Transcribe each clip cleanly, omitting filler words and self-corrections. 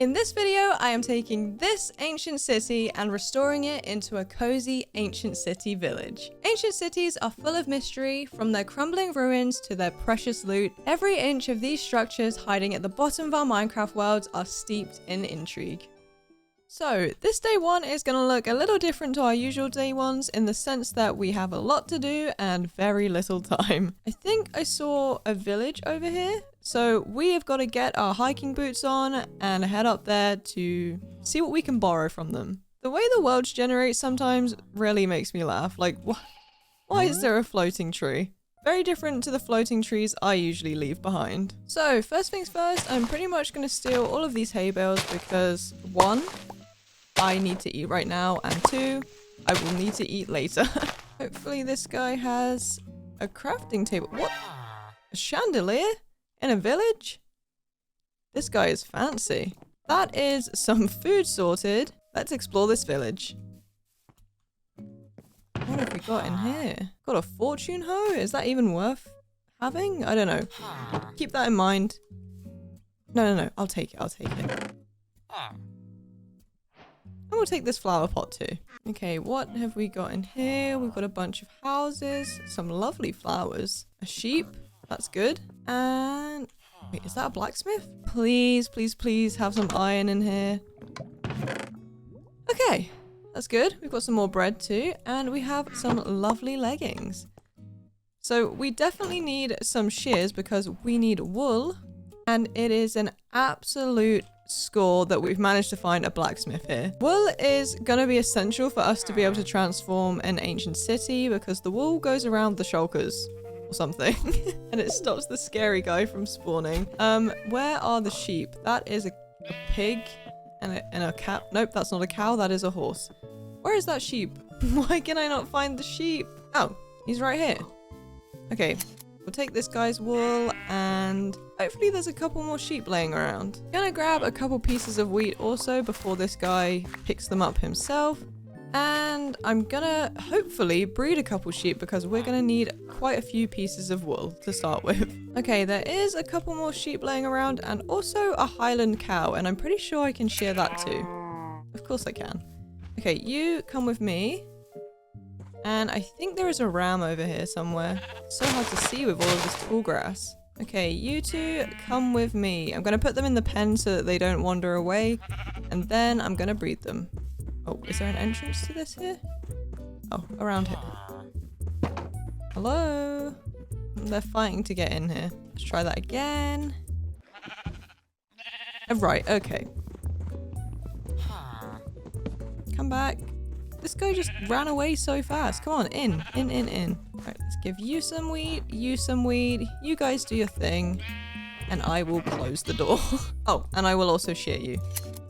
In this video, I am taking this ancient city and restoring it into a cozy ancient city village. Ancient cities are full of mystery, from their crumbling ruins to their precious loot. Every inch of these structures hiding at the bottom of our Minecraft worlds are steeped in intrigue. So, this day one is going to look a little different to our usual day ones in the sense that we have a lot to do and very little time. I think I saw a village over here, so we have got to get our hiking boots on and head up there to see what we can borrow from them. The way the worlds generate sometimes really makes me laugh. Like, why is there a floating tree? Very different to the floating trees I usually leave behind. So, first things first, I'm pretty much going to steal all of these hay bales because, one, I need to eat right now, and two, I will need to eat later. Hopefully this guy has a crafting table. What? A chandelier? In a village? This guy is fancy. That is some food sorted. Let's explore this village. What have we got in here? Got a fortune hoe? Is that even worth having? I don't know. Keep that in mind. No. I'll take it. And we'll take this flower pot too. Okay, what have we got in here? We've got a bunch of houses, some lovely flowers, a sheep, that's good. And wait, is that a blacksmith? Please have some iron in here. Okay, that's good. We've got some more bread too, and we have some lovely leggings. So we definitely need some shears because we need wool, and it is an absolute score that we've managed to find a blacksmith here. Wool is gonna be essential for us to be able to transform an ancient city because the wool goes around the shulkers or something and it stops the scary guy from spawning. Where are the sheep? That is a pig and a cow. Nope, that's not a cow, that is a horse. Where is that sheep? Why can I not find the sheep? Oh, he's right here. Okay, we'll take this guy's wool and hopefully there's a couple more sheep laying around. I'm gonna grab a couple pieces of wheat also before this guy picks them up himself. And I'm gonna hopefully breed a couple sheep because we're gonna need quite a few pieces of wool to start with. Okay, there is a couple more sheep laying around and also a Highland cow, and I'm pretty sure I can shear that too. Of course I can. Okay, you come with me. And I think there is a ram over here somewhere. So hard to see with all of this tall grass. Okay, you two come with me. I'm gonna put them in the pen so that they don't wander away. And then I'm gonna breed them. Oh, is there an entrance to this here? Oh, around here. Hello? They're fighting to get in here. Let's try that again. Oh, right, okay. Come back. This guy just ran away so fast. Come on, in. Alright, let's give you some wheat, you some wheat. You guys do your thing. And I will close the door. Oh, and I will also shear you.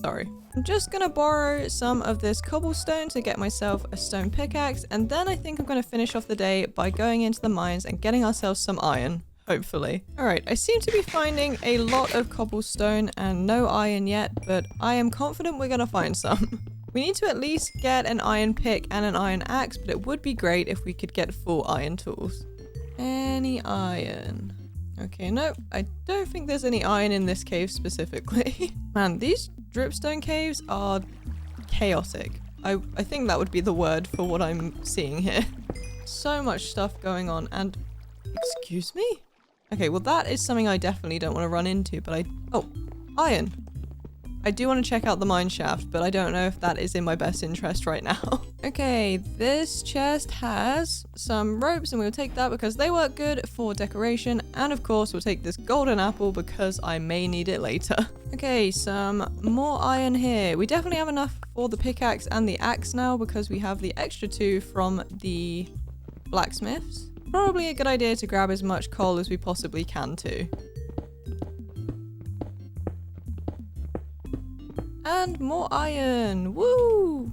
Sorry. I'm just gonna borrow some of this cobblestone to get myself a stone pickaxe. And then I think I'm gonna finish off the day by going into the mines and getting ourselves some iron. Hopefully. Alright, I seem to be finding a lot of cobblestone and no iron yet, but I am confident we're gonna find some. We need to at least get an iron pick and an iron axe, but it would be great if we could get full iron tools. Any iron? Okay, no, I don't think there's any iron in this cave specifically. Man, these dripstone caves are chaotic. I think that would be the word for what I'm seeing here. So much stuff going on and... Excuse me? Okay, well that is something I definitely don't want to run into, but Oh, iron! I do want to check out the mine shaft, but I don't know if that is in my best interest right now. Okay, this chest has some ropes and we'll take that because they work good for decoration. And of course, we'll take this golden apple because I may need it later. Okay, some more iron here. We definitely have enough for the pickaxe and the axe now because we have the extra two from the blacksmiths. Probably a good idea to grab as much coal as we possibly can too. And more iron! Woo!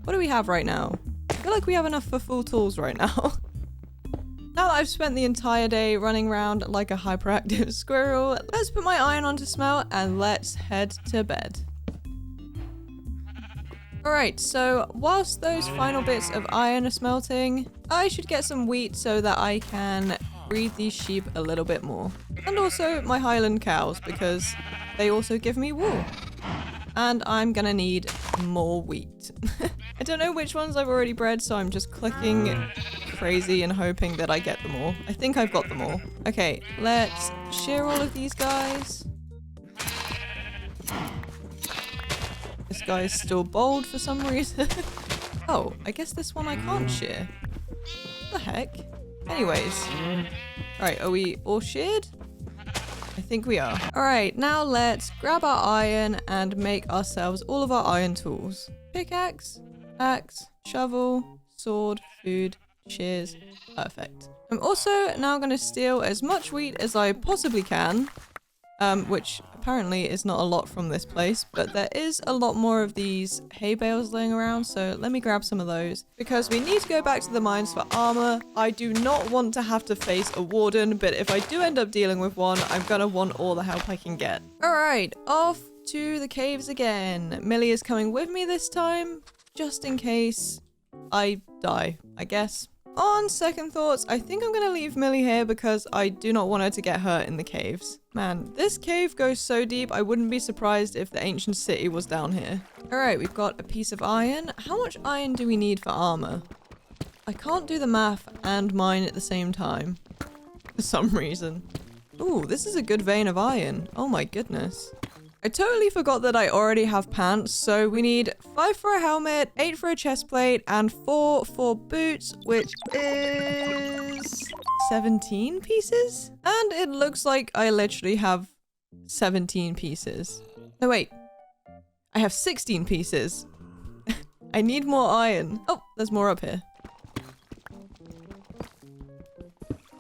What do we have right now? I feel like we have enough for full tools right now. Now that I've spent the entire day running around like a hyperactive squirrel, let's put my iron on to smelt and let's head to bed. Alright, so whilst those final bits of iron are smelting, I should get some wheat so that I can breed these sheep a little bit more. And also my Highland cows because they also give me wool. and I'm gonna need more wheat. I don't know which ones I've already bred, so I'm just clicking crazy and hoping that I get them all. I think I've got them all. Okay, let's shear all of these guys. This guy's still bold for some reason. Oh, I guess this one I can't shear. What the heck? Anyways. Alright, are we all sheared? I think we are. Alright, now let's grab our iron and make ourselves all of our iron tools. Pickaxe, axe, shovel, sword, food, shears. Perfect. I'm also now going to steal as much wheat as I possibly can, which apparently is not a lot from this place, but there is a lot more of these hay bales laying around, so let me grab some of those because we need to go back to the mines for armor. I do not want to have to face a warden, but if I do end up dealing with one, I'm gonna want all the help I can get. All right, off to the caves again. Millie is coming with me this time, just in case I die, I guess. On second thoughts, I think I'm gonna leave Millie here because I do not want her to get hurt in the caves. Man, this cave goes so deep, I wouldn't be surprised if the ancient city was down here. All right, we've got a piece of iron. How much iron do we need for armor? I can't do the math and mine at the same time for some reason. Ooh, this is a good vein of iron. Oh my goodness. I totally forgot that I already have pants, so we need 5 for a helmet, 8 for a chest plate, and 4 for boots, which is 17 pieces? And it looks like I literally have 17 pieces. No, wait. I have 16 pieces. I need more iron. Oh, there's more up here.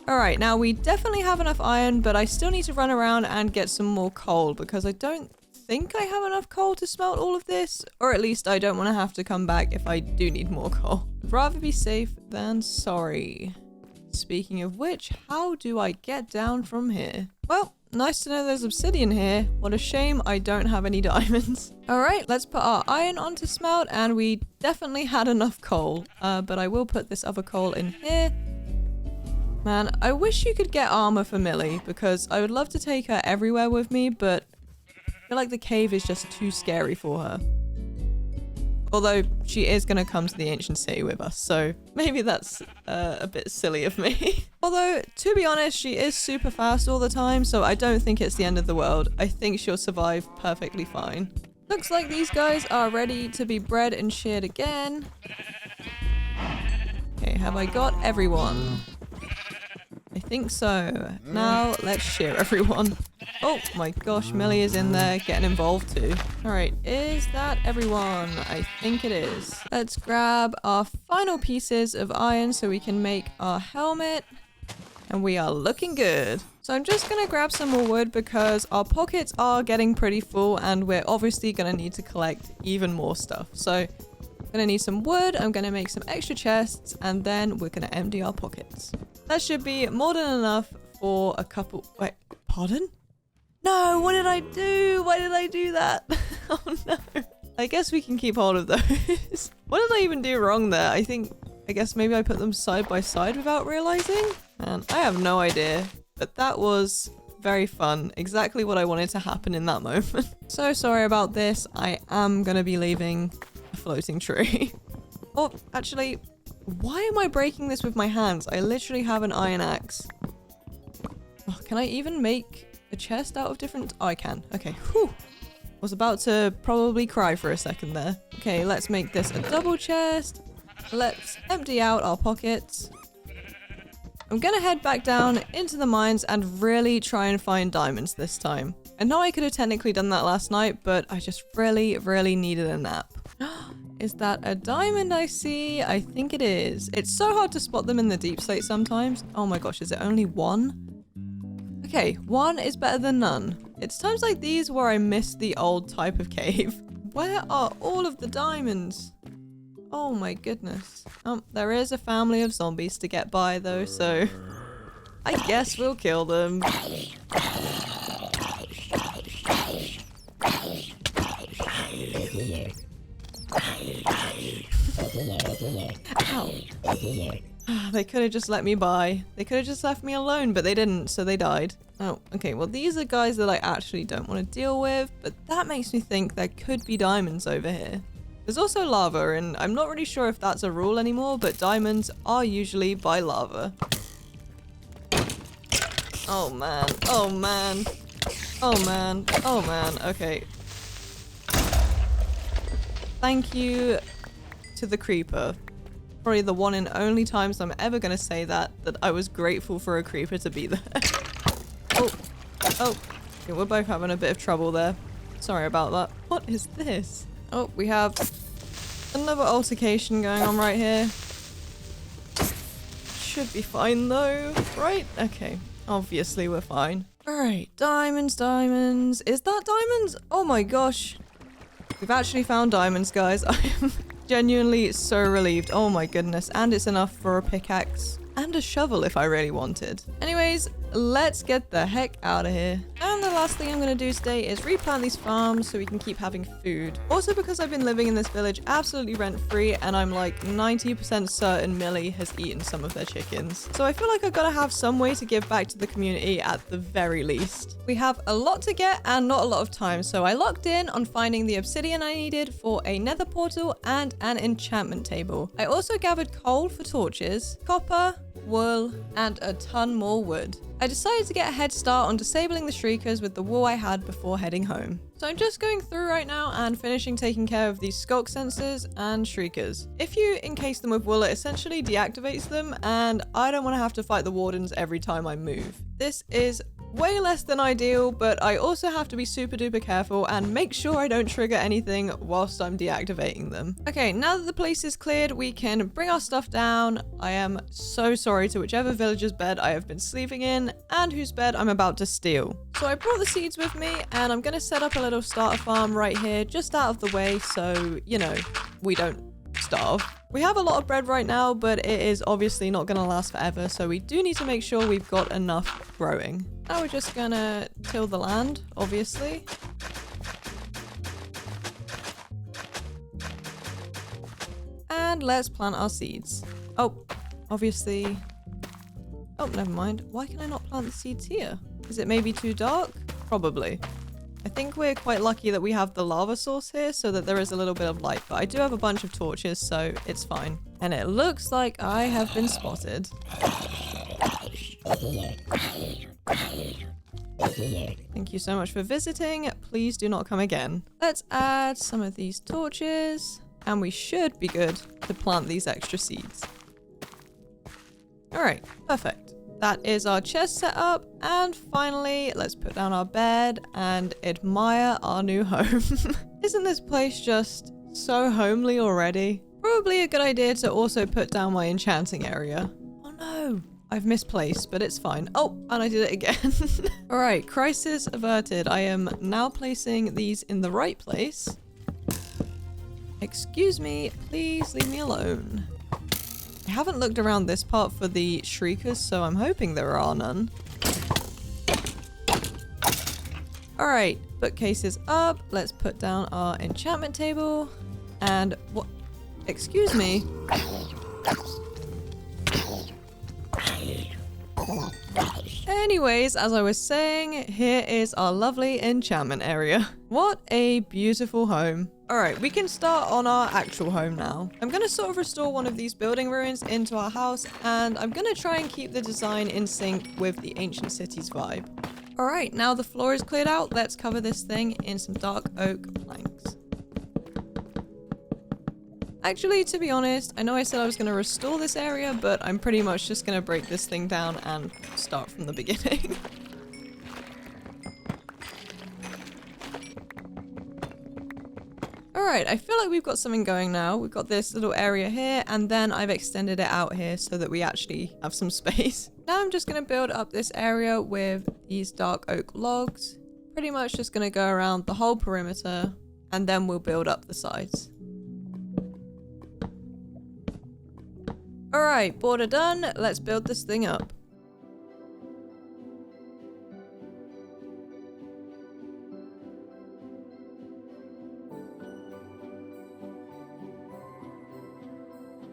Alright, now we definitely have enough iron, but I still need to run around and get some more coal because I don't think I have enough coal to smelt all of this, or at least I don't want to have to come back if I do need more coal. I'd rather be safe than sorry. Speaking of which, how do I get down from here? Well, nice to know there's obsidian here. What a shame I don't have any diamonds. Alright, let's put our iron on to smelt, and we definitely had enough coal, but I will put this other coal in here. Man, I wish you could get armor for Millie because I would love to take her everywhere with me, but I feel like the cave is just too scary for her. Although she is going to come to the ancient city with us, so maybe that's a bit silly of me. Although, to be honest, she is super fast all the time, so I don't think it's the end of the world. I think she'll survive perfectly fine. Looks like these guys are ready to be bred and sheared again. Okay, have I got everyone? I think so. Now let's shear everyone. Oh my gosh, Millie is in there getting involved too. Alright, is that everyone? I think it is. Let's grab our final pieces of iron so we can make our helmet. And we are looking good. So I'm just gonna grab some more wood because our pockets are getting pretty full and we're obviously gonna need to collect even more stuff. So I'm gonna need some wood, I'm gonna make some extra chests, and then we're gonna empty our pockets. That should be more than enough for a couple... Wait, pardon? No, what did I do? Why did I do that? Oh no. I guess we can keep hold of those. What did I even do wrong there? I guess maybe I put them side by side without realizing? Man, I have no idea. But that was very fun. Exactly what I wanted to happen in that moment. So sorry about this. I am gonna be leaving a floating tree. Oh, actually... Why am I breaking this with my hands? I literally have an iron axe. Oh, can I even make a chest out of different... Oh, I can. Okay. Whew. Was about to probably cry for a second there. Okay, let's make this a double chest. Let's empty out our pockets. I'm gonna head back down into the mines and really try and find diamonds this time. I know I could have technically done that last night, but I just really, really needed a nap. Is that a diamond I see? I think it is. It's so hard to spot them in the deep slate sometimes. Oh my gosh, is it only one? Okay, one is better than none. It's times like these where I miss the old type of cave. Where are all of the diamonds? Oh my goodness. There is a family of zombies to get by though, so I guess we'll kill them. Ow. They could have just let me by. They could have just left me alone, but they didn't, so they died. Oh, okay, well these are guys that I actually don't want to deal with, but that makes me think there could be diamonds over here. There's also lava, and I'm not really sure if that's a rule anymore, but diamonds are usually by lava. Oh man, oh man, oh man, oh man, okay. Thank you to the creeper. Probably the one and only times I'm ever gonna say that I was grateful for a creeper to be there. Oh, oh, okay, we're both having a bit of trouble there. Sorry about that. What is this? Oh, we have another altercation going on right here. Should be fine though, right? Okay, obviously we're fine. Alright, diamonds, diamonds. Is that diamonds? Oh my gosh. We've actually found diamonds, guys. I am genuinely so relieved. Oh my goodness. And it's enough for a pickaxe and a shovel if I really wanted. Anyways, let's get the heck out of here. And the last thing I'm going to do today is replant these farms so we can keep having food. Also because I've been living in this village absolutely rent-free and I'm like 90% certain Millie has eaten some of their chickens. So I feel like I've got to have some way to give back to the community at the very least. We have a lot to get and not a lot of time, so I locked in on finding the obsidian I needed for a nether portal and an enchantment table. I also gathered coal for torches, copper, wool, and a ton more wood. I decided to get a head start on disabling the shriekers with the wool I had before heading home. So I'm just going through right now and finishing taking care of these skulk sensors and shriekers. If you encase them with wool, it essentially deactivates them, and I don't want to have to fight the wardens every time I move. This is way less than ideal, but I also have to be super duper careful and make sure I don't trigger anything whilst I'm deactivating them. Okay, now that the place is cleared, we can bring our stuff down. I am so sorry to whichever villager's bed I have been sleeping in and whose bed I'm about to steal. So I brought the seeds with me and I'm gonna set up a little starter farm right here, just out of the way so, you know, we don't starve. We have a lot of bread right now, but it is obviously not going to last forever, so we do need to make sure we've got enough growing. Now we're just going to till the land, obviously. And let's plant our seeds. Oh, obviously... Oh, never mind. Why can I not plant the seeds here? Is it maybe too dark? Probably. I think we're quite lucky that we have the lava source here so that there is a little bit of light, but I do have a bunch of torches, so it's fine. And it looks like I have been spotted. Thank you so much for visiting. Please do not come again. Let's add some of these torches, and we should be good to plant these extra seeds. All right, perfect. That is our chest set up, and finally, let's put down our bed and admire our new home. Isn't this place just so homely already? Probably a good idea to also put down my enchanting area. Oh no, I've misplaced, but it's fine. Oh, and I did it again. All right, crisis averted. I am now placing these in the right place. Excuse me, please leave me alone. I haven't looked around this part for the shriekers, so I'm hoping there are none. Alright, bookcases up. Let's put down our enchantment table. And what? Excuse me. Anyways, as I was saying, here is our lovely enchantment area. What a beautiful home. Alright, we can start on our actual home now. I'm going to sort of restore one of these building ruins into our house, and I'm going to try and keep the design in sync with the ancient city's vibe. Alright, now the floor is cleared out, let's cover this thing in some dark oak planks. Actually, to be honest, I know I said I was going to restore this area, but I'm pretty much just going to break this thing down and start from the beginning. Alright, I feel like we've got something going now. We've got this little area here, and then I've extended it out here so that we actually have some space. Now I'm just going to build up this area with these dark oak logs. Pretty much just going to go around the whole perimeter, and then we'll build up the sides. Alright, border done. Let's build this thing up.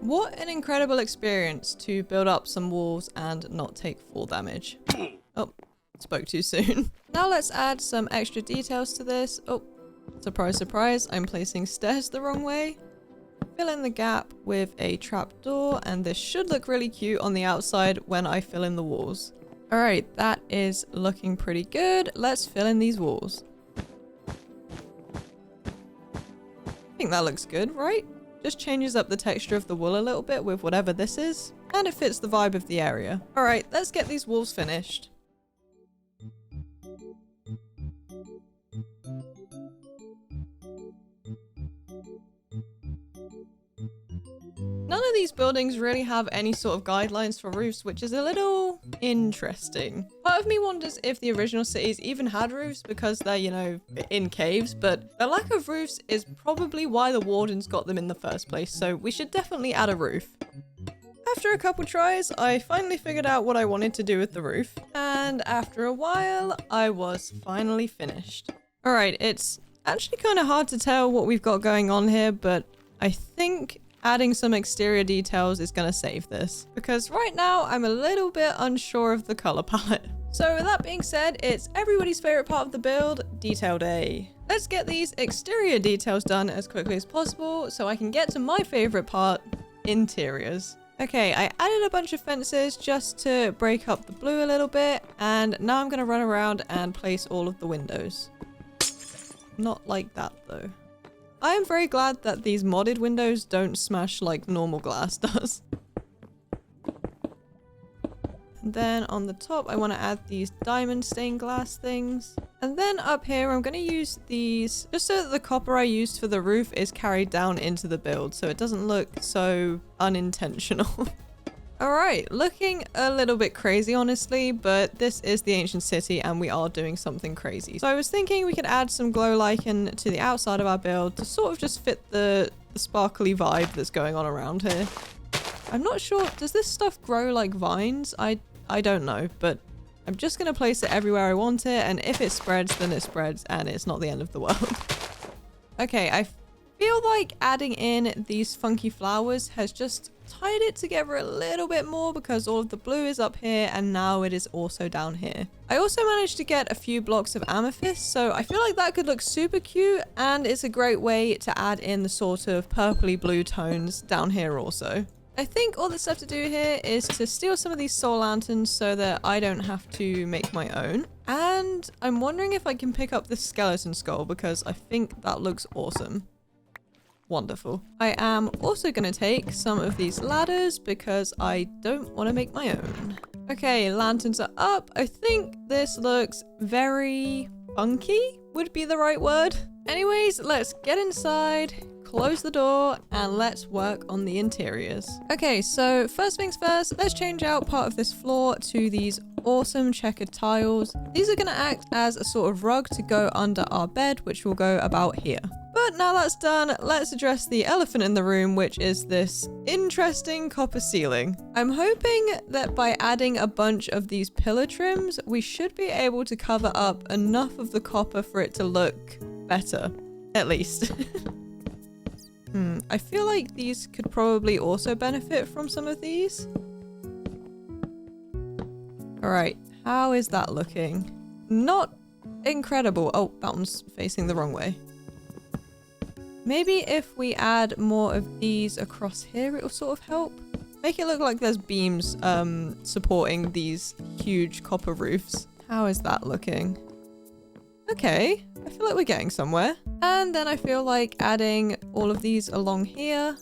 What an incredible experience to build up some walls and not take fall damage. Oh, spoke too soon. Now let's add some extra details to this. Oh, surprise, surprise, I'm placing stairs the wrong way. Fill in the gap with a trapdoor, and this should look really cute on the outside when I fill in the walls. All right, that is looking pretty good. Let's fill in these walls. I think that looks good, right? Just changes up the texture of the wool a little bit with whatever this is, and it fits the vibe of the area. All right, let's get these walls finished. None of these buildings really have any sort of guidelines for roofs, which is a little interesting. Part of me wonders if the original cities even had roofs because they're, you know, in caves, but the lack of roofs is probably why the Wardens got them in the first place, so we should definitely add a roof. After a couple tries, I finally figured out what I wanted to do with the roof, and after a while, I was finally finished. Alright, it's actually kind of hard to tell what we've got going on here, but I think adding some exterior details is going to save this, because right now I'm a little bit unsure of the color palette. So with that being said, it's everybody's favorite part of the build, Detail Day. Let's get these exterior details done as quickly as possible so I can get to my favorite part, interiors. Okay, I added a bunch of fences just to break up the blue a little bit, and now I'm going to run around and place all of the windows. Not like that though. I am very glad that these modded windows don't smash like normal glass does. And then on the top, I want to add these diamond stained glass things. And then up here, I'm going to use these just so that the copper I used for the roof is carried down into the build, so it doesn't look so unintentional. Alright, looking a little bit crazy honestly, but this is the ancient city and we are doing something crazy. So I was thinking we could add some glow lichen to the outside of our build to sort of just fit the sparkly vibe that's going on around here. I'm not sure, does this stuff grow like vines? I don't know, but I'm just going to place it everywhere I want it, and if it spreads, then it spreads and it's not the end of the world. Okay, I feel like adding in these funky flowers has just tied it together a little bit more because all of the blue is up here and now it is also down here. I also managed to get a few blocks of amethyst, so I feel like that could look super cute, and it's a great way to add in the sort of purpley blue tones down here also. I think all that's left to do here is to steal some of these soul lanterns so that I don't have to make my own. And I'm wondering if I can pick up this skeleton skull because I think that looks awesome. Wonderful. I am also going to take some of these ladders because I don't want to make my own. Okay, lanterns are up. I think this looks very funky would be the right word. Anyways, let's get inside, close the door, and let's work on the interiors. Okay, so first things first, let's change out part of this floor to these awesome checkered tiles. These are going to act as a sort of rug to go under our bed, which will go about here. But now that's done, let's address the elephant in the room, which is this interesting copper ceiling. I'm hoping that by adding a bunch of these pillar trims, we should be able to cover up enough of the copper for it to look better, at least. I feel like these could probably also benefit from some of these. All right, how is that looking? Not incredible. Oh, that one's facing the wrong way. Maybe if we add more of these across here, it'll sort of help. Make it look like there's beams supporting these huge copper roofs. How is that looking? Okay, I feel like we're getting somewhere. And then I feel like adding all of these along here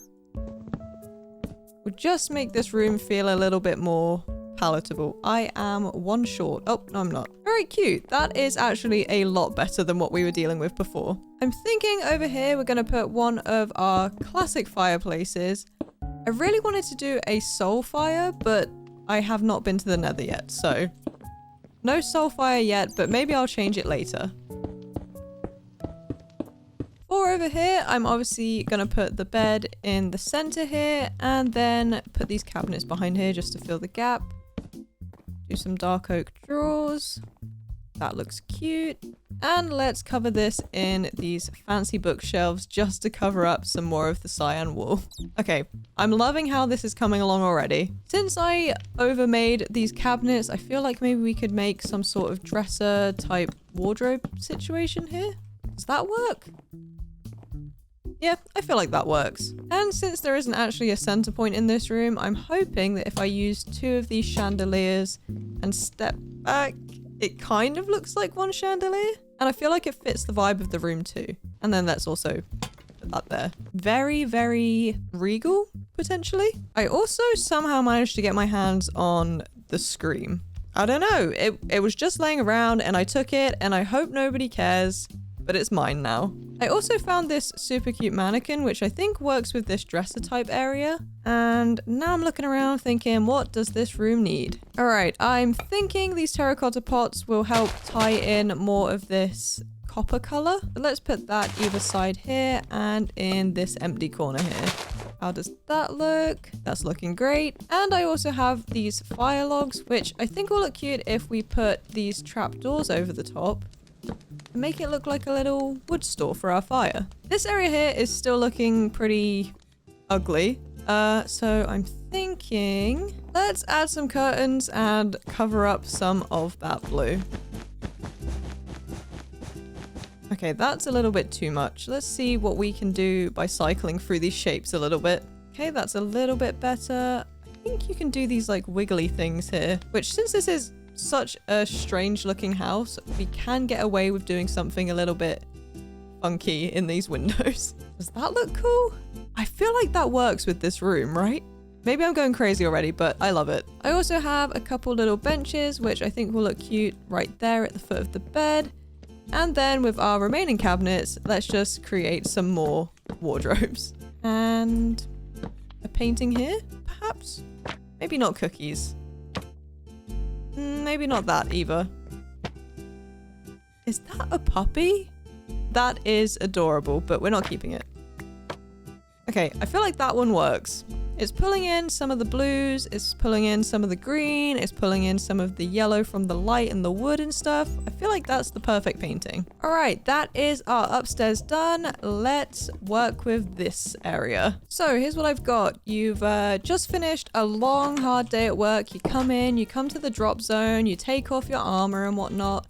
would just make this room feel a little bit more palatable. I am one short. Oh, no, I'm not. Very cute. That is actually a lot better than what we were dealing with before. I'm thinking over here we're going to put one of our classic fireplaces. I really wanted to do a soul fire, but I have not been to the Nether yet, so no soul fire yet, but maybe I'll change it later. For over here, I'm obviously going to put the bed in the center here and then put these cabinets behind here just to fill the gap. Do some dark oak drawers. That looks cute. And let's cover this in these fancy bookshelves just to cover up some more of the cyan wool. Okay, I'm loving how this is coming along already. Since I overmade these cabinets, I feel like maybe we could make some sort of dresser type wardrobe situation here. Does that work? Yeah, I feel like that works. And since there isn't actually a center point in this room, I'm hoping that if I use 2 of these chandeliers and step back, it kind of looks like one chandelier. And I feel like it fits the vibe of the room too. And then let's also put that there. Very, very regal, potentially. I also somehow managed to get my hands on the Scream. I don't know, it was just laying around and I took it and I hope nobody cares, but it's mine now. I also found this super cute mannequin, which I think works with this dresser type area. And now I'm looking around thinking, what does this room need? All right, I'm thinking these terracotta pots will help tie in more of this copper color. But let's put that either side here and in this empty corner here. How does that look? That's looking great. And I also have these fire logs, which I think will look cute if we put these trapdoors over the top. Make it look like a little wood store for our fire. This area here is still looking pretty ugly. So I'm thinking let's add some curtains and cover up some of that blue. Okay, that's a little bit too much. Let's see what we can do by cycling through these shapes a little bit. Okay, that's a little bit better. I think you can do these like wiggly things here, which since this is such a strange looking house, we can get away with doing something a little bit funky in these windows. Does that look cool? I feel like that works with this room, right? Maybe I'm going crazy already, but I love it. I also have a couple little benches, which I think will look cute right there at the foot of the bed. And then with our remaining cabinets, let's just create some more wardrobes. And a painting here, perhaps? Maybe not cookies. Maybe not that either. Is that a puppy? That is adorable, but we're not keeping it. Okay, I feel like that one works. It's pulling in some of the blues, it's pulling in some of the green, it's pulling in some of the yellow from the light and the wood and stuff. I feel like that's the perfect painting. All right, that is our upstairs done. Let's work with this area. So here's what I've got. You've just finished a long, hard day at work. You come in, you come to the drop zone, you take off your armor and whatnot.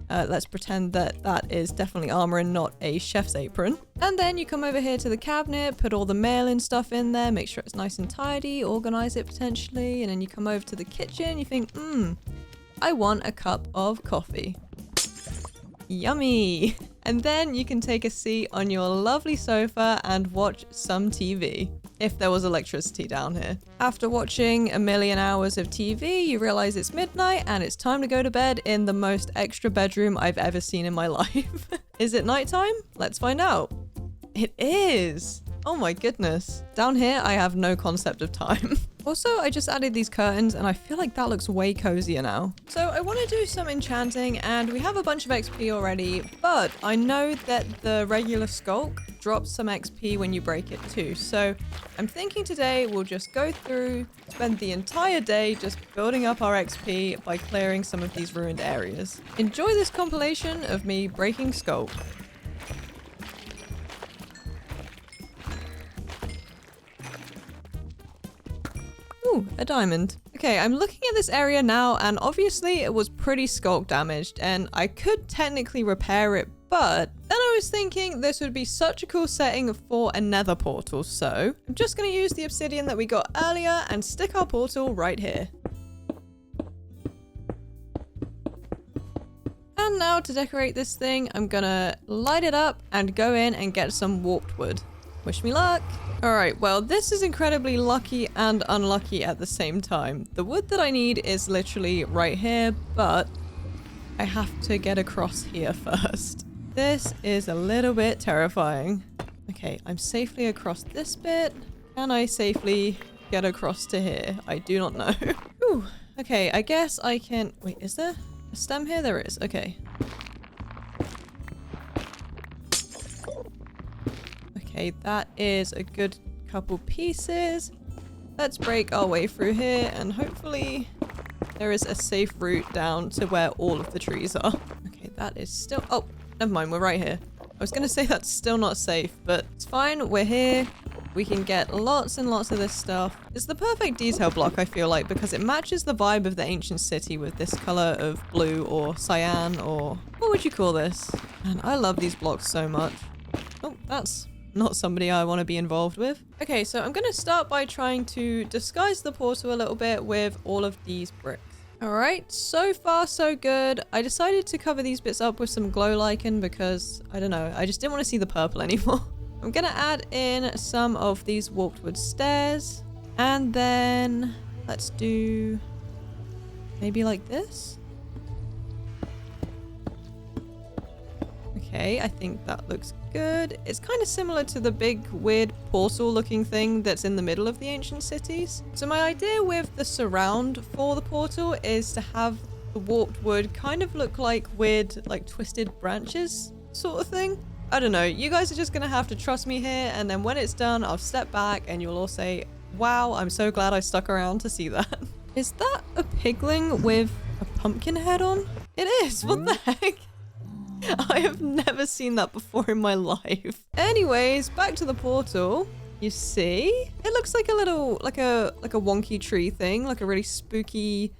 Let's pretend that that is definitely armor and not a chef's apron. And then you come over here to the cabinet, put all the mail-in stuff in there, make sure it's nice and tidy, organize it potentially, and then you come over to the kitchen, you think, I want a cup of coffee. Yummy! And then you can take a seat on your lovely sofa and watch some TV. If there was electricity down here. After watching a million hours of TV, you realize it's midnight and it's time to go to bed in the most extra bedroom I've ever seen in my life. Is it nighttime? Let's find out. It is! Oh my goodness. Down here, I have no concept of time. Also, I just added these curtains and I feel like that looks way cozier now. So I want to do some enchanting and we have a bunch of XP already, but I know that the regular sculk drops some XP when you break it too. So I'm thinking today we'll just go through, spend the entire day just building up our XP by clearing some of these ruined areas. Enjoy this compilation of me breaking sculk. Ooh, a diamond. Okay, I'm looking at this area now and obviously it was pretty sculk damaged and I could technically repair it, but then I was thinking this would be such a cool setting for a nether portal, so I'm just going to use the obsidian that we got earlier and stick our portal right here. And now to decorate this thing, I'm gonna light it up and go in and get some warped wood. Wish me luck. All right, well, this is incredibly lucky and unlucky at the same time. The wood that I need is literally right here, but I have to get across here first. This is a little bit terrifying. Okay, I'm safely across this bit. Can I safely get across to here? I do not know. Ooh, okay, I guess I can... Wait, is there a stem here? There is. Okay. Okay, that is a good couple pieces. Let's break our way through here and hopefully there is a safe route down to where all of the trees are. Okay, that is still... Oh, never mind. We're right here. I was going to say that's still not safe, but it's fine. We're here. We can get lots and lots of this stuff. It's the perfect detail block, I feel like, because it matches the vibe of the ancient city with this color of blue or cyan or... What would you call this? Man, I love these blocks so much. Oh, that's not somebody I want to be involved with. Okay, so I'm going to start by trying to disguise the portal a little bit with all of these bricks. Alright, so far so good. I decided to cover these bits up with some glow lichen because, I don't know, I just didn't want to see the purple anymore. I'm gonna add in some of these walked wood stairs. And then let's do maybe like this. Okay, I think that looks good. It's kind of similar to the big weird portal looking thing that's in the middle of the ancient cities. So my idea with the surround for the portal is to have the walked wood kind of look like weird, like twisted branches sort of thing. I don't know, you guys are just gonna have to trust me here, and then when it's done, I'll step back and you'll all say, wow, I'm so glad I stuck around to see that. Is that a pigling with a pumpkin head on? It is, what the heck? I have never seen that before in my life. Anyways, back to the portal. You see? It looks like a little, like a wonky tree thing, like a really spooky,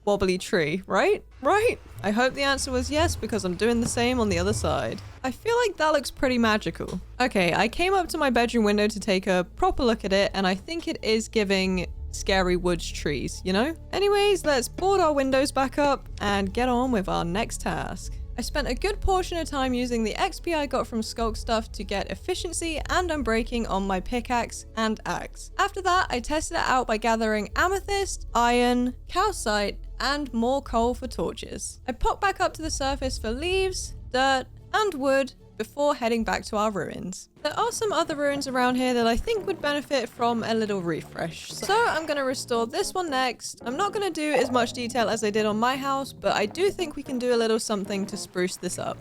wobbly tree, right? Right? I hope the answer was yes, because I'm doing the same on the other side. I feel like that looks pretty magical. Okay, I came up to my bedroom window to take a proper look at it, and I think it is giving scary woods trees, you know? Anyways, let's board our windows back up and get on with our next task. I spent a good portion of time using the XP I got from Skulk stuff to get efficiency and unbreaking on my pickaxe and axe. After that, I tested it out by gathering amethyst, iron, calcite, and more coal for torches. I popped back up to the surface for leaves, dirt, and wood before heading back to our ruins. There are some other ruins around here that I think would benefit from a little refresh. So I'm going to restore this one next. I'm not going to do as much detail as I did on my house, but I do think we can do a little something to spruce this up.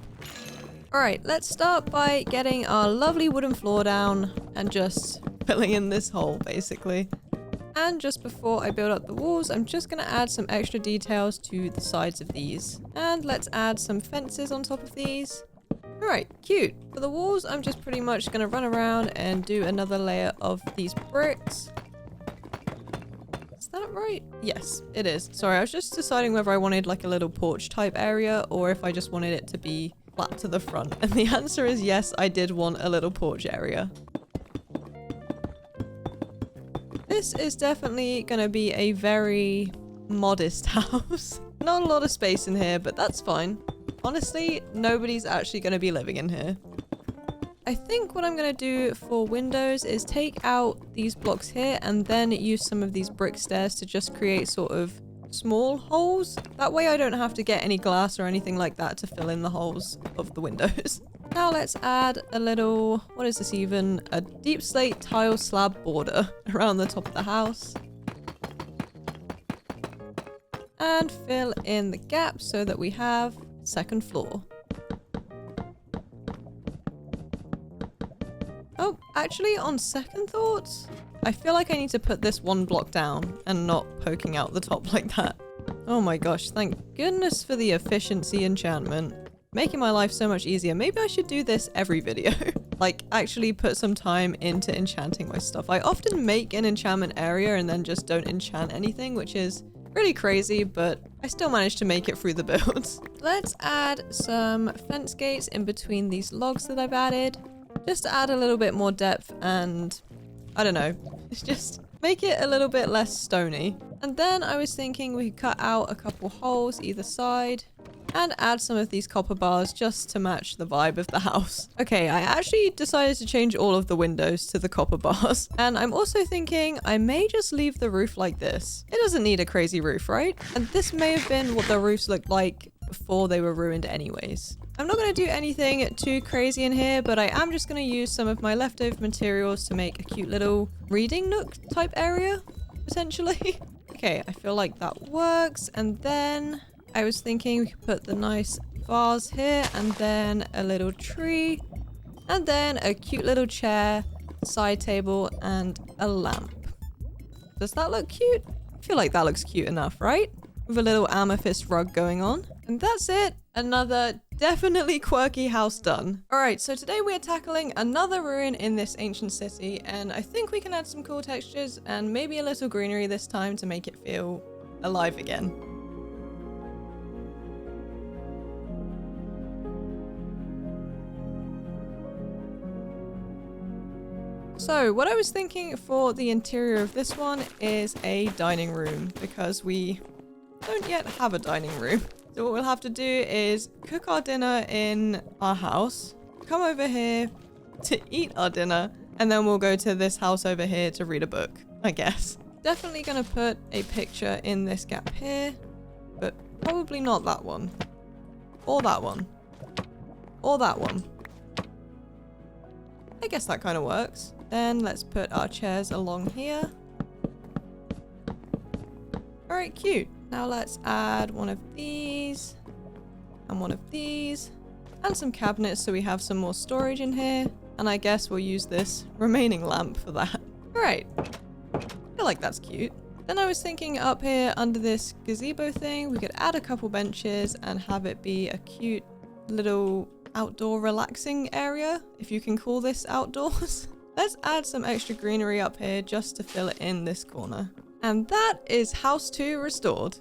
Alright, let's start by getting our lovely wooden floor down and just filling in this hole, basically. And just before I build up the walls, I'm just going to add some extra details to the sides of these. And let's add some fences on top of these. Alright, cute. For the walls, I'm just pretty much going to run around and do another layer of these bricks. Is that right? Yes, it is. Sorry, I was just deciding whether I wanted like a little porch type area or if I just wanted it to be flat to the front. And the answer is yes, I did want a little porch area. This is definitely going to be a very modest house. Not a lot of space in here, but that's fine. Honestly, nobody's actually going to be living in here. I think what I'm going to do for windows is take out these blocks here and then use some of these brick stairs to just create sort of small holes. That way I don't have to get any glass or anything like that to fill in the holes of the windows. Now let's add a little, what is this even? A deep slate tile slab border around the top of the house. And fill in the gap so that we have second floor. Oh, actually, on second thoughts, I feel like I need to put this one block down and not poking out the top like that. Oh my gosh, thank goodness for the efficiency enchantment. Making my life so much easier. Maybe I should do this every video. Like, actually put some time into enchanting my stuff. I often make an enchantment area and then just don't enchant anything, which is really crazy, but I still managed to make it through the builds. Let's add some fence gates in between these logs that I've added, just to add a little bit more depth and, I don't know, just make it a little bit less stony. And then I was thinking we could cut out a couple holes either side and add some of these copper bars just to match the vibe of the house. Okay, I actually decided to change all of the windows to the copper bars. And I'm also thinking I may just leave the roof like this. It doesn't need a crazy roof, right? And this may have been what the roofs looked like before they were ruined anyways. I'm not going to do anything too crazy in here, but I am just going to use some of my leftover materials to make a cute little reading nook type area, potentially. Okay, I feel like that works. And then I was thinking we could put the nice vase here and then a little tree and then a cute little chair, side table and a lamp. Does that look cute? I feel like that looks cute enough, right? With a little amethyst rug going on. And that's it. Another definitely quirky house done. Alright, so today we are tackling another ruin in this ancient city, and I think we can add some cool textures and maybe a little greenery this time to make it feel alive again. So what I was thinking for the interior of this one is a dining room, because we don't yet have a dining room. So what we'll have to do is cook our dinner in our house, come over here to eat our dinner, and then we'll go to this house over here to read a book, I guess. Definitely gonna put a picture in this gap here, but probably not that one. Or that one. Or that one. I guess that kind of works. Then let's put our chairs along here. Alright, cute. Now let's add one of these and one of these and some cabinets so we have some more storage in here. And I guess we'll use this remaining lamp for that. Alright. I feel like that's cute. Then I was thinking up here under this gazebo thing, we could add a couple benches and have it be a cute little outdoor relaxing area, if you can call this outdoors. Let's add some extra greenery up here just to fill it in this corner. And that is house 2 restored.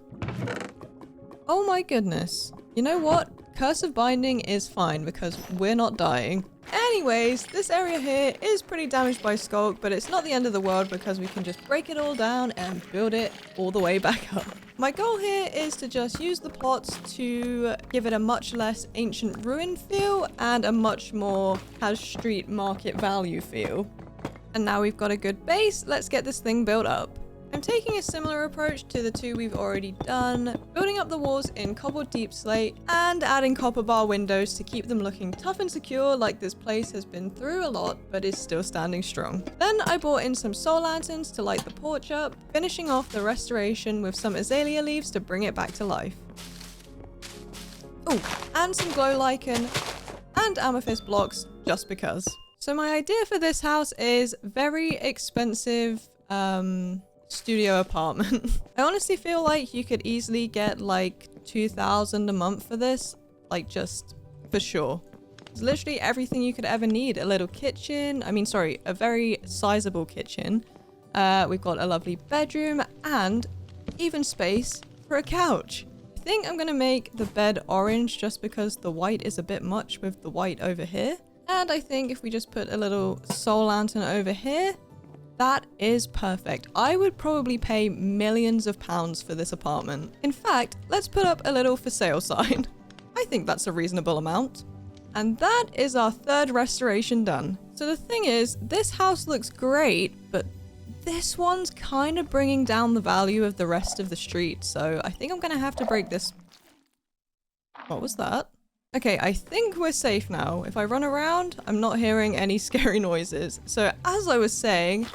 Oh my goodness. You know what? Curse of Binding is fine because we're not dying. Anyways, this area here is pretty damaged by Skulk, but it's not the end of the world because we can just break it all down and build it all the way back up. My goal here is to just use the plots to give it a much less ancient ruin feel and a much more has street market value feel. And now we've got a good base, let's get this thing built up. I'm taking a similar approach to the two we've already done, building up the walls in cobbled deep slate and adding copper bar windows to keep them looking tough and secure like this place has been through a lot but is still standing strong. Then I brought in some soul lanterns to light the porch up, finishing off the restoration with some azalea leaves to bring it back to life. Oh, and some glow lichen and amethyst blocks just because. So my idea for this house is very expensive, studio apartment. I honestly feel like you could easily get like 2,000 a month for this, like just for sure. It's literally everything you could ever need. A little kitchen, a very sizable kitchen. We've got a lovely bedroom and even space for a couch. I think I'm gonna make the bed orange just because the white is a bit much with the white over here. And I think if we just put a little soul lantern over here, that is perfect. I would probably pay millions of pounds for this apartment. In fact, let's put up a little for sale sign. I think that's a reasonable amount. And that is our third restoration done. So the thing is, this house looks great, but this one's kind of bringing down the value of the rest of the street. So I think I'm gonna have to break this. What was that? Okay, I think we're safe now. If I run around, I'm not hearing any scary noises. So as I was saying,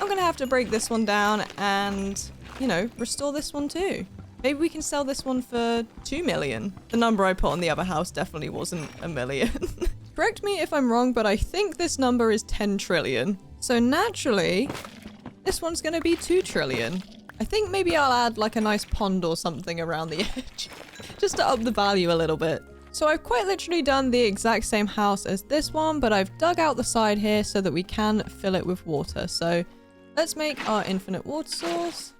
I'm gonna have to break this one down and, you know, restore this one too. Maybe we can sell this one for 2 million. The number I put on the other house definitely wasn't a million. Correct me if I'm wrong, but I think this number is 10 trillion. So naturally, this one's gonna be 2 trillion. I think maybe I'll add like a nice pond or something around the edge, just to up the value a little bit. So I've quite literally done the exact same house as this one, but I've dug out the side here so that we can fill it with water. So let's make our infinite water source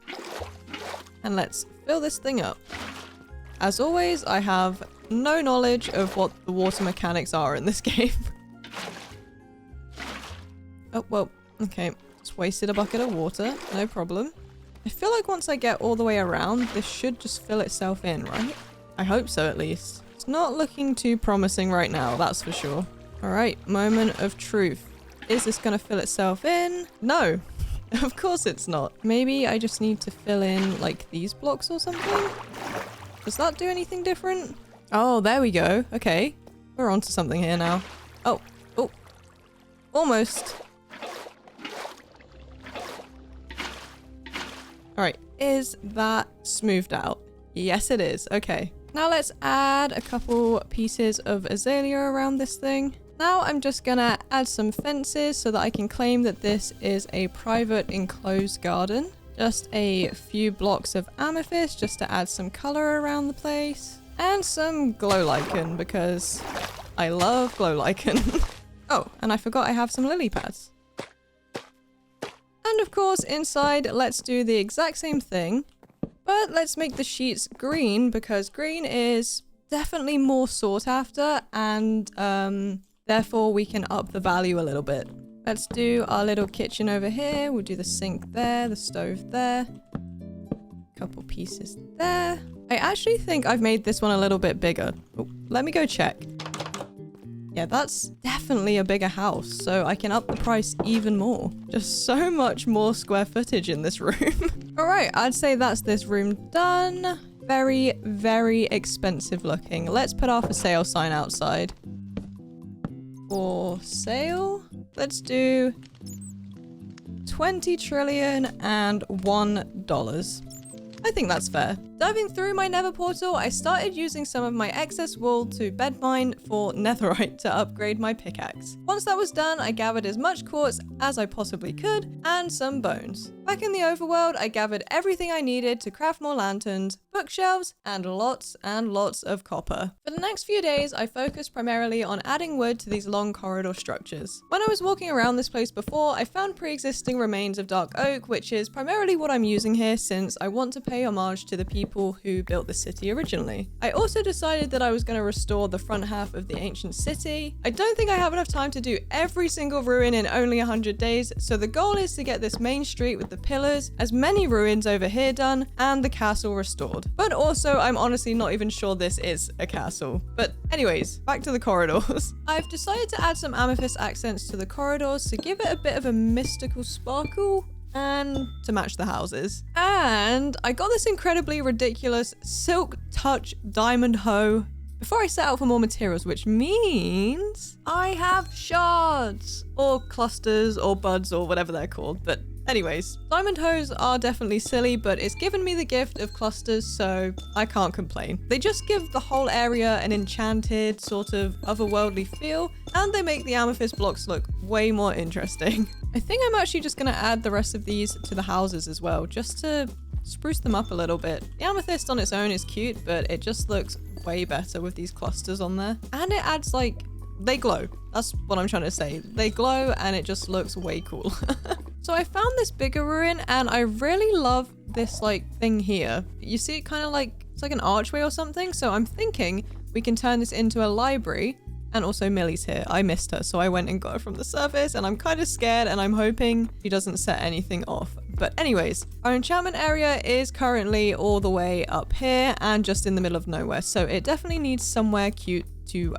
and let's fill this thing up. As always, I have no knowledge of what the water mechanics are in this game. Oh, well, okay. Just wasted a bucket of water, no problem. I feel like once I get all the way around, this should just fill itself in, right? I hope so at least. It's not looking too promising right now, that's for sure. All right, moment of truth. Is this gonna fill itself in? No, of course it's not. Maybe I just need to fill in like these blocks or something? Does that do anything different? Oh, there we go. Okay, we're onto something here now. Oh, almost. All right, is that smoothed out? Yes, it is. Okay. Now let's add a couple pieces of azalea around this thing. Now I'm just gonna add some fences so that I can claim that this is a private enclosed garden. Just a few blocks of amethyst just to add some color around the place. And some glow lichen because I love glow lichen. Oh, and I forgot I have some lily pads. And of course, inside, let's do the exact same thing, but let's make the sheets green because green is definitely more sought after and therefore we can up the value a little bit. Let's do our little kitchen over here. We'll do the sink there, the stove there, couple pieces there. I actually think I've made this one a little bit bigger. Oh, let me go check. Yeah, that's definitely a bigger house, so I can up the price even more. Just so much more square footage in this room. All right, I'd say that's this room done. Very, very expensive looking. Let's put our for sale sign outside. For sale? Let's do 20 trillion and $1. I think that's fair. Diving through my Nether portal, I started using some of my excess wool to bed mine for netherite to upgrade my pickaxe. Once that was done, I gathered as much quartz as I possibly could and some bones. Back in the overworld, I gathered everything I needed to craft more lanterns, bookshelves, and lots of copper. For the next few days, I focused primarily on adding wood to these long corridor structures. When I was walking around this place before, I found pre-existing remains of dark oak, which is primarily what I'm using here since I want to pay homage to the people who built the city originally. I also decided that I was going to restore the front half of the ancient city. I don't think I have enough time to do every single ruin in only 100 days, so the goal is to get this main street with the pillars, as many ruins over here done, and the castle restored. But also, I'm honestly not even sure this is a castle. But anyways, back to the corridors. I've decided to add some amethyst accents to the corridors to give it a bit of a mystical sparkle and to match the houses. And I got this incredibly ridiculous silk touch diamond hoe before I set out for more materials, which means I have shards or clusters or buds or whatever they're called. But anyways, diamond hoes are definitely silly, but it's given me the gift of clusters, so I can't complain. They just give the whole area an enchanted sort of otherworldly feel, and they make the amethyst blocks look way more interesting. I think I'm actually just gonna add the rest of these to the houses as well, just to spruce them up a little bit. The amethyst on its own is cute, but it just looks way better with these clusters on there. And it adds like, they glow. That's what I'm trying to say. They glow and it just looks way cool. So I found this bigger ruin and I really love this like thing here. You see it kind of like, it's like an archway or something. So I'm thinking we can turn this into a library. And also Millie's here. I missed her, so I went and got her from the surface and I'm kind of scared and I'm hoping she doesn't set anything off. But anyways, our enchantment area is currently all the way up here and just in the middle of nowhere. So it definitely needs somewhere cute to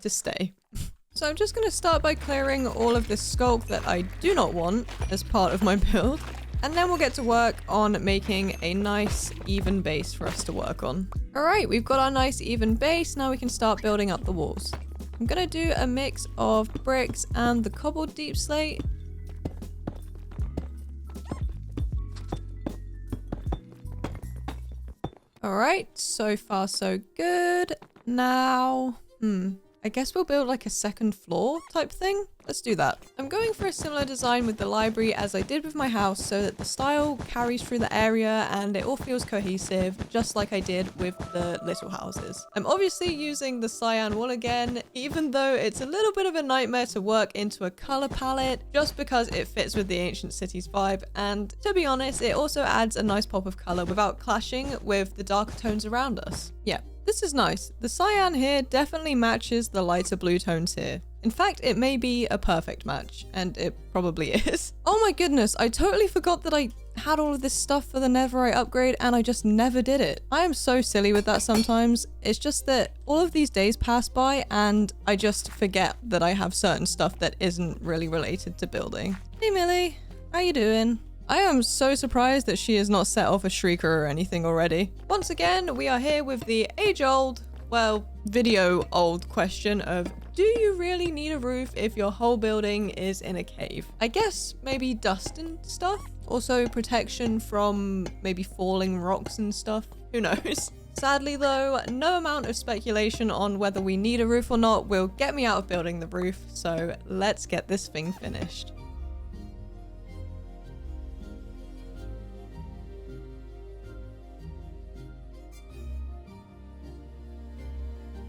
stay. So I'm just going to start by clearing all of this sculk that I do not want as part of my build. And then we'll get to work on making a nice even base for us to work on. All right, we've got our nice even base. Now we can start building up the walls. I'm gonna do a mix of bricks and the cobbled deep slate. All right, so far so good. Now, I guess we'll build like a second floor type thing. Let's do that. I'm going for a similar design with the library as I did with my house so that the style carries through the area and it all feels cohesive, just like I did with the little houses. I'm obviously using the cyan wool again, even though it's a little bit of a nightmare to work into a color palette just because it fits with the ancient city's vibe. And to be honest, it also adds a nice pop of color without clashing with the darker tones around us. Yeah. This is nice. The cyan here definitely matches the lighter blue tones here. In fact, it may be a perfect match, and it probably is. Oh my goodness, I totally forgot that I had all of this stuff for the netherite upgrade and I just never did it. I am so silly with that sometimes. It's just that all of these days pass by and I just forget that I have certain stuff that isn't really related to building. Hey Millie, how you doing? I am so surprised that she has not set off a shrieker or anything already. Once again, we are here with the age-old, well, video-old question of, do you really need a roof if your whole building is in a cave? I guess maybe dust and stuff? Also protection from maybe falling rocks and stuff? Who knows? Sadly though, no amount of speculation on whether we need a roof or not will get me out of building the roof, so let's get this thing finished.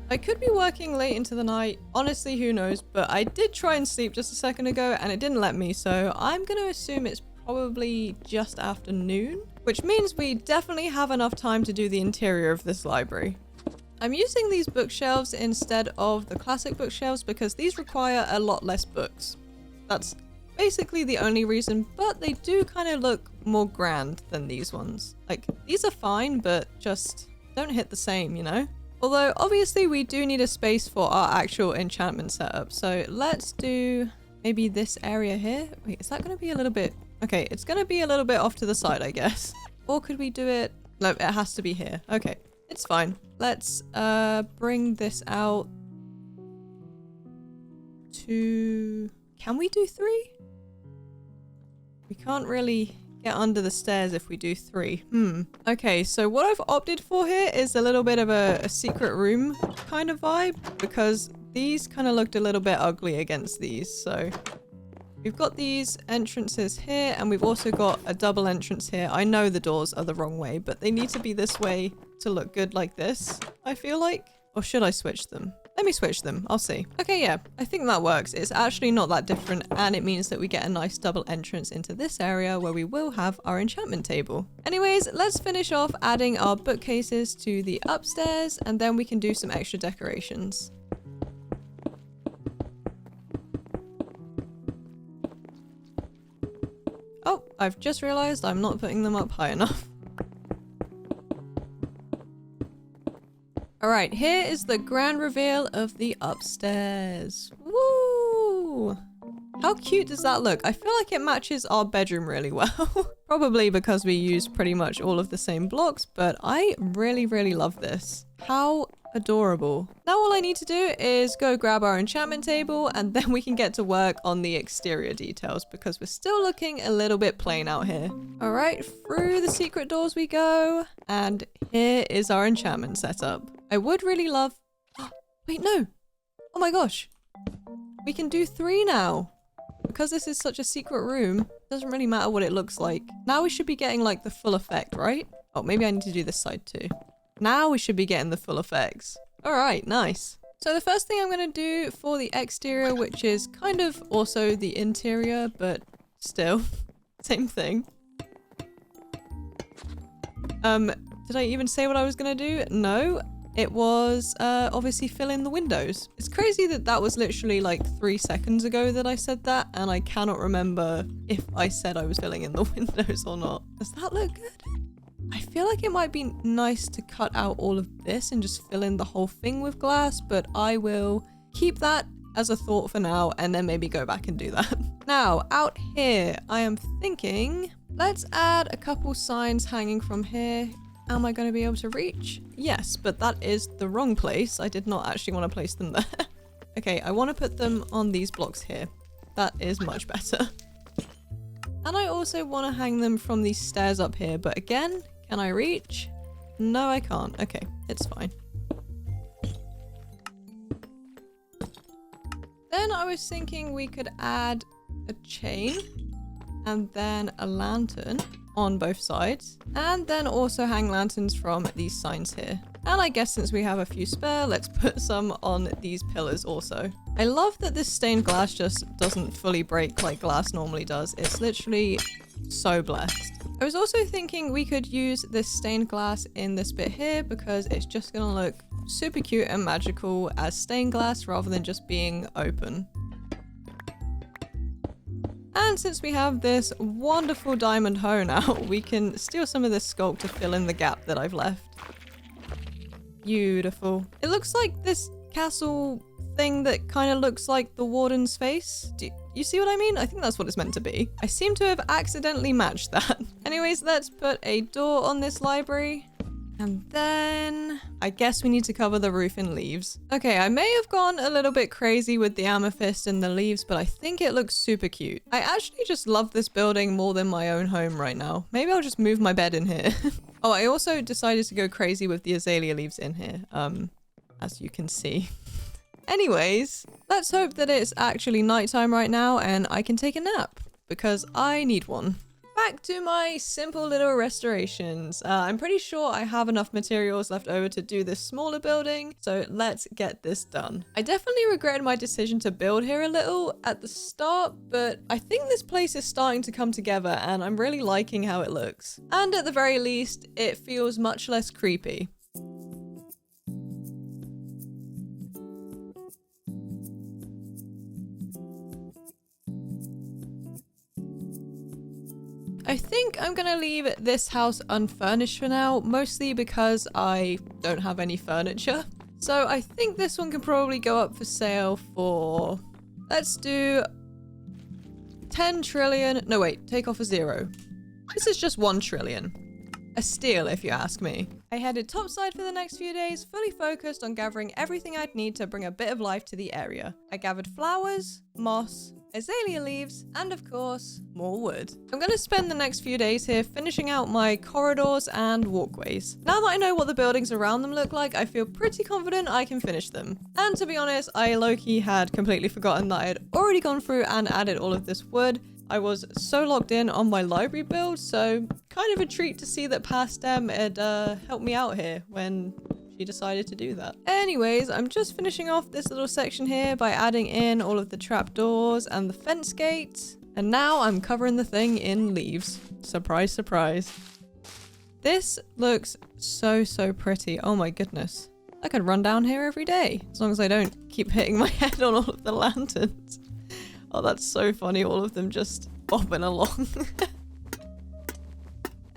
I could be working late into the night. Honestly, who knows? But I did try and sleep just a second ago and it didn't let me. So I'm going to assume it's probably just afternoon, which means we definitely have enough time to do the interior of this library. I'm using these bookshelves instead of the classic bookshelves because these require a lot less books. That's basically the only reason, but they do kind of look more grand than these ones. Like, these are fine, but just don't hit the same, you know? Although, obviously, we do need a space for our actual enchantment setup. So let's do maybe this area here. Wait, is that going to be a little bit... Okay, it's going to be a little bit off to the side, I guess. Or could we do it... No, it has to be here. Okay, it's fine. Let's bring this out to... Can we do 3? We can't really get under the stairs if we do 3. Okay, so what I've opted for here is a little bit of a secret room kind of vibe because these kind of looked a little bit ugly against these. So we've got these entrances here and we've also got a double entrance here. I know the doors are the wrong way, but they need to be this way to look good like this, I feel like. Or should I switch them? Let me switch them. I'll see. Okay, yeah, I think that works. It's actually not that different and it means that we get a nice double entrance into this area where we will have our enchantment table. Anyways, let's finish off adding our bookcases to the upstairs and then we can do some extra decorations. Oh, I've just realized I'm not putting them up high enough. Alright, here is the grand reveal of the upstairs. Woo! How cute does that look? I feel like it matches our bedroom really well. Probably because we use pretty much all of the same blocks, but I really, really love this. How adorable. Now all I need to do is go grab our enchantment table and then we can get to work on the exterior details because we're still looking a little bit plain out here. Alright, through the secret doors we go. And here is our enchantment setup. I would really love... Wait, no! Oh my gosh! We can do 3 now! Because this is such a secret room, it doesn't really matter what it looks like. Now we should be getting like the full effect, right? Oh, maybe I need to do this side too. Now we should be getting the full effects. Alright, nice. So the first thing I'm going to do for the exterior, which is kind of also the interior, but still, same thing. Did I even say what I was going to do? No. It was obviously fill in the windows. It's crazy that that was literally like 3 seconds ago that I said that, and I cannot remember if I said I was filling in the windows or not. Does that look good? I feel like it might be nice to cut out all of this and just fill in the whole thing with glass, but I will keep that as a thought for now and then maybe go back and do that. Now, out here, I am thinking, let's add a couple signs hanging from here. Am I going to be able to reach? Yes, but that is the wrong place. I did not actually want to place them there. Okay, I want to put them on these blocks here. That is much better. And I also want to hang them from these stairs up here, but again, can I reach? No, I can't. Okay, it's fine. Then I was thinking we could add a chain and then a lantern on both sides, and then also hang lanterns from these signs here. And I guess since we have a few spare, let's put some on these pillars also. I love that this stained glass just doesn't fully break like glass normally does. It's literally so blessed. I was also thinking we could use this stained glass in this bit here because it's just gonna look super cute and magical as stained glass rather than just being open. And since we have this wonderful diamond hoe now, we can steal some of this sculpt to fill in the gap that I've left. Beautiful. It looks like this castle thing that kind of looks like the Warden's face. Do you see what I mean? I think that's what it's meant to be. I seem to have accidentally matched that. Anyways, let's put a door on this library. And then I guess we need to cover the roof in leaves. Okay, I may have gone a little bit crazy with the amethyst and the leaves, but I think it looks super cute. I actually just love this building more than my own home right now. Maybe I'll just move my bed in here. Oh, I also decided to go crazy with the azalea leaves in here, as you can see. Anyways, let's hope that it's actually nighttime right now and I can take a nap because I need one. back to my simple little restorations. I'm pretty sure I have enough materials left over to do this smaller building, so let's get this done. I definitely regretted my decision to build here a little at the start, but I think this place is starting to come together and I'm really liking how it looks. And at the very least, it feels much less creepy. I think I'm gonna leave this house unfurnished for now, mostly because I don't have any furniture. So I think this one can probably go up for sale for, let's do 10 trillion. No, wait, take off a 0. This is just 1 trillion. A steal, if you ask me. I headed topside for the next few days, fully focused on gathering everything I'd need to bring a bit of life to the area. I gathered flowers, moss, azalea leaves, and of course, more wood. I'm gonna spend the next few days here finishing out my corridors and walkways. Now that I know what the buildings around them look like, I feel pretty confident I can finish them. And to be honest, I low-key had completely forgotten that I had already gone through and added all of this wood. I was so locked in on my library build, so kind of a treat to see that Pastem had helped me out here when she decided to do that. Anyways, I'm just finishing off this little section here by adding in all of the trapdoors and the fence gates. And now I'm covering the thing in leaves. Surprise, surprise. This looks so pretty. Oh my goodness. I could run down here every day, as long as I don't keep hitting my head on all of the lanterns. Oh, that's so funny, all of them just bobbing along.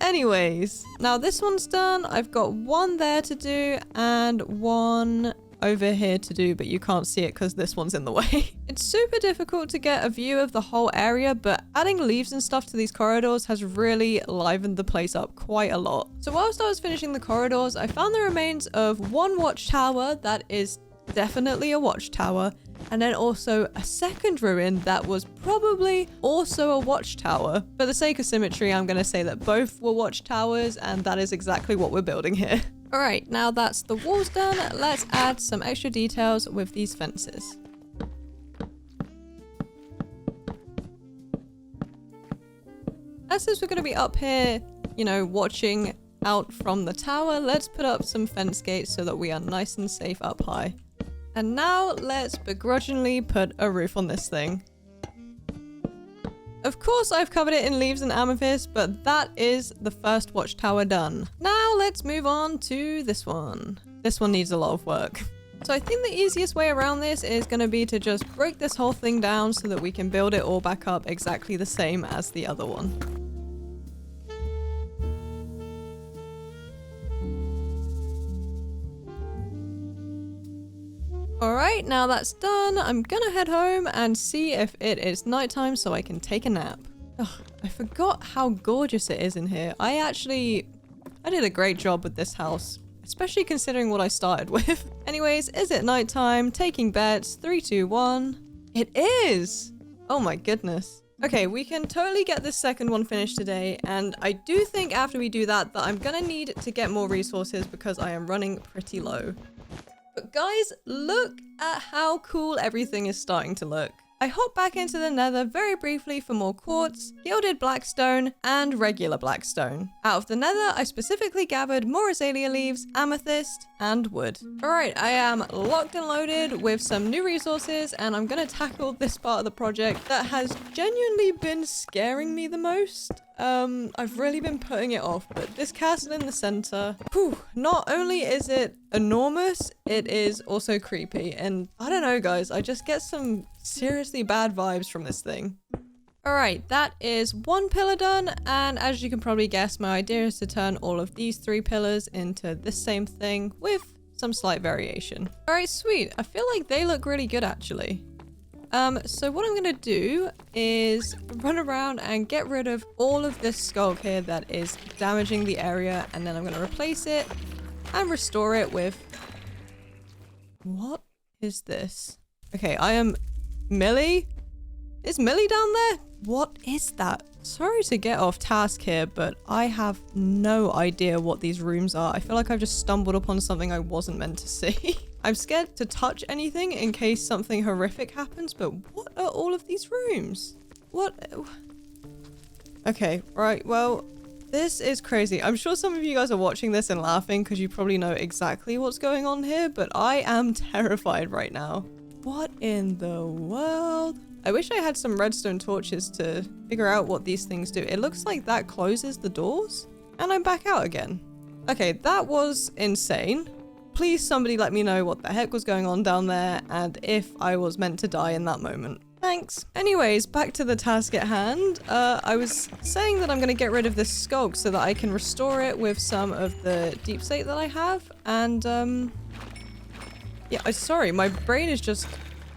Anyways, now this one's done. I've got one there to do and one over here to do, but you can't see it because this one's in the way. It's super difficult to get a view of the whole area, but adding leaves and stuff to these corridors has really livened the place up quite a lot. So whilst I was finishing the corridors, I found the remains of one watchtower that is definitely a watchtower, and then also a second ruin that was probably also a watchtower. For the sake of symmetry, I'm going to say that both were watchtowers, and that is exactly what we're building here. All right, now that's the walls done, let's add some extra details with these fences. And since we're going to be up here, you know, watching out from the tower, let's put up some fence gates so that we are nice and safe up high. And now let's begrudgingly put a roof on this thing. Of course I've covered it in leaves and amethyst, but that is the first watchtower done. Now let's move on to this one. This one needs a lot of work. So I think the easiest way around this is going to be to just break this whole thing down so that we can build it all back up exactly the same as the other one. Alright, now that's done, I'm gonna head home and see if it is nighttime so I can take a nap. Ugh, I forgot how gorgeous it is in here. I did a great job with this house, especially considering what I started with. Anyways, is it nighttime? Taking bets, 3, 2, 1. It is! Oh my goodness. Okay, we can totally get this second one finished today, and I do think after we do that I'm gonna need to get more resources because I am running pretty low. But guys, look at how cool everything is starting to look. I hopped back into the Nether very briefly for more quartz, gilded blackstone, and regular blackstone. Out of the Nether, I specifically gathered more azalea leaves, amethyst, and wood. Alright, I am locked and loaded with some new resources, and I'm gonna tackle this part of the project that has genuinely been scaring me the most. I've really been putting it off, but this castle in the center, whew, not only is it enormous, it is also creepy. And I don't know, guys, I just get some seriously bad vibes from this thing. Alright, that is one pillar done, and as you can probably guess, my idea is to turn all of these 3 pillars into the same thing with some slight variation. Alright, sweet. I feel like they look really good, actually. So what I'm gonna do is run around and get rid of all of this skulk here that is damaging the area, and then I'm gonna replace it and restore it with... What is this? Okay, I am... Millie? Is Millie down there? What is that? Sorry to get off task here, but I have no idea what these rooms are. I feel like I've just stumbled upon something I wasn't meant to see. I'm scared to touch anything in case something horrific happens, but what are all of these rooms? What? Okay, right, well, this is crazy. I'm sure some of you guys are watching this and laughing because you probably know exactly what's going on here, but I am terrified right now. What in the world? I wish I had some redstone torches to figure out what these things do. It looks like that closes the doors and I'm back out again. Okay, that was insane. Please somebody let me know what the heck was going on down there and if I was meant to die in that moment. Thanks. Anyways, back to the task at hand. I was saying that I'm going to get rid of this sculk so that I can restore it with some of the deep slate that I have. And, yeah, sorry, my brain is just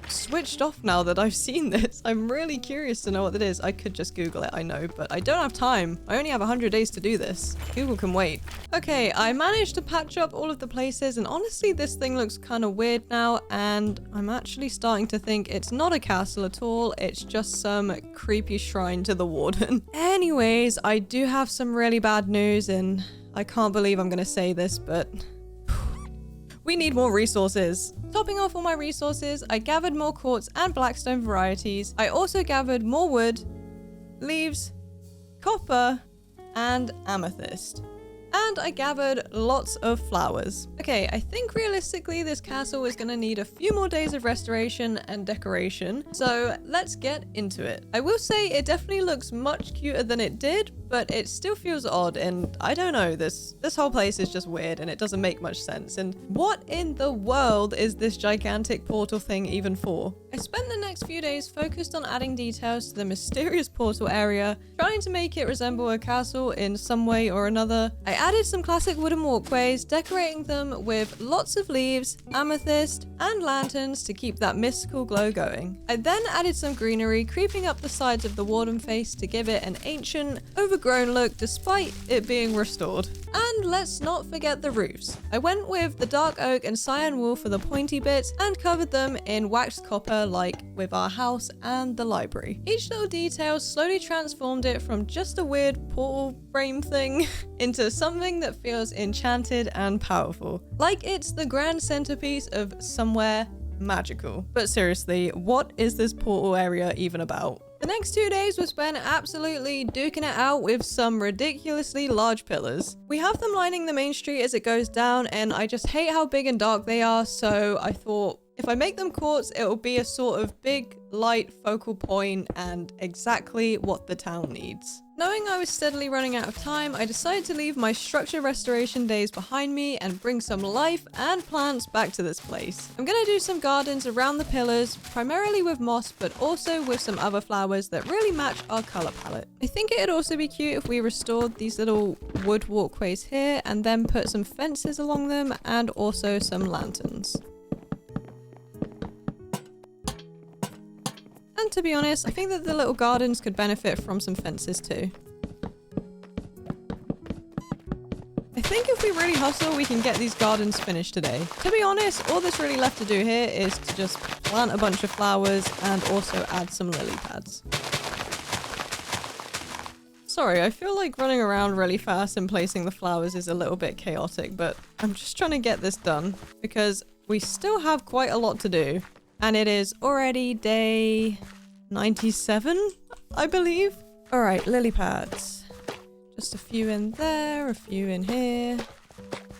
switched off now that I've seen this. I'm really curious to know what it is. I could just Google it, I know, but I don't have time. I only have 100 days to do this. Google can wait. Okay, I managed to patch up all of the places, and honestly, this thing looks kind of weird now, and I'm actually starting to think it's not a castle at all. It's just some creepy shrine to the Warden. Anyways, I do have some really bad news, and I can't believe I'm gonna say this, but we need more resources. Topping off all my resources, I gathered more quartz and blackstone varieties. I also gathered more wood, leaves, copper, and amethyst. And I gathered lots of flowers. Okay, I think realistically this castle is gonna need a few more days of restoration and decoration, so let's get into it. I will say it definitely looks much cuter than it did, but it still feels odd, and I don't know, this whole place is just weird and it doesn't make much sense. And what in the world is this gigantic portal thing even for? I spent the next few days focused on adding details to the mysterious portal area, trying to make it resemble a castle in some way or another. I added some classic wooden walkways, decorating them with lots of leaves, amethyst, and lanterns to keep that mystical glow going. I then added some greenery, creeping up the sides of the Warden face to give it an ancient, overgrown look despite it being restored. And let's not forget the roofs. I went with the dark oak and cyan wool for the pointy bits and covered them in waxed copper like with our house and the library. Each little detail slowly transformed it from just a weird portal frame thing into something that feels enchanted and powerful. Like it's the grand centerpiece of somewhere magical. But seriously, what is this portal area even about? The next 2 days were spent absolutely duking it out with some ridiculously large pillars. We have them lining the main street as it goes down, and I just hate how big and dark they are, so I thought if I make them quartz, it will be a sort of big, light focal point and exactly what the town needs. Knowing I was steadily running out of time, I decided to leave my structure restoration days behind me and bring some life and plants back to this place. I'm gonna do some gardens around the pillars, primarily with moss, but also with some other flowers that really match our color palette. I think it'd also be cute if we restored these little wood walkways here and then put some fences along them and also some lanterns. And to be honest, I think that the little gardens could benefit from some fences too. I think if we really hustle, we can get these gardens finished today. To be honest, all that's really left to do here is to just plant a bunch of flowers and also add some lily pads. Sorry, I feel like running around really fast and placing the flowers is a little bit chaotic, but I'm just trying to get this done because we still have quite a lot to do. And it is already day 97, I believe. All right, lily pads. Just a few in there, a few in here.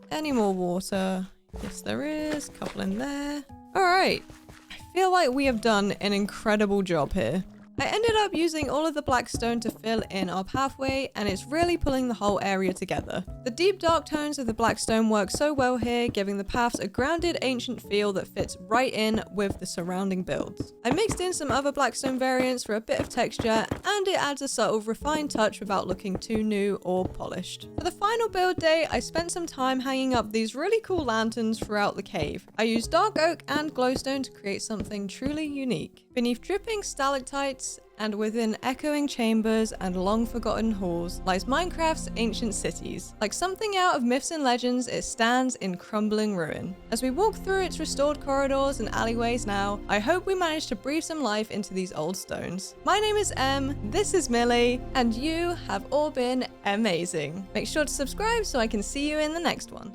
Any more water? Yes, there is. A couple in there. All right. I feel like we have done an incredible job here. I ended up using all of the black stone to fill in our pathway, and it's really pulling the whole area together. The deep dark tones of the black stone work so well here, giving the paths a grounded ancient feel that fits right in with the surrounding builds. I mixed in some other blackstone variants for a bit of texture, and it adds a subtle refined touch without looking too new or polished. For the final build day, I spent some time hanging up these really cool lanterns throughout the cave. I used dark oak and glowstone to create something truly unique. Beneath dripping stalactites and within echoing chambers and long-forgotten halls lies Minecraft's ancient cities. Like something out of myths and legends, it stands in crumbling ruin. As we walk through its restored corridors and alleyways now, I hope we manage to breathe some life into these old stones. My name is Em, this is Millie, and you have all been amazing. Make sure to subscribe so I can see you in the next one.